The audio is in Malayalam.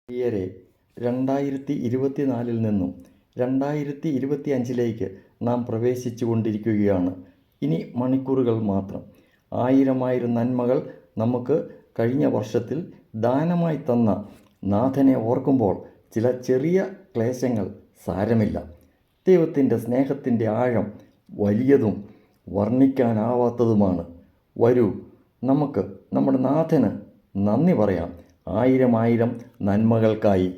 പ്രിയരെ, 2024 നിന്നും 2025 നാം പ്രവേശിച്ചു കൊണ്ടിരിക്കുകയാണ്. ഇനി മണിക്കൂറുകൾ മാത്രം. ആയിരം നന്മകൾ നമുക്ക് കഴിഞ്ഞ വർഷത്തിൽ ദാനമായി തന്ന നാഥനെ ഓർക്കുമ്പോൾ ചില ചെറിയ ക്ലേശങ്ങൾ സാരമില്ല. ദൈവത്തിൻ്റെ സ്നേഹത്തിൻ്റെ ആഴം വലിയതും വർണ്ണിക്കാനാവാത്തതുമാണ്. വരൂ, നമുക്ക് നമ്മുടെ നാഥന് നന്ദി പറയാം ആയിരം നന്മകൾക്കായി.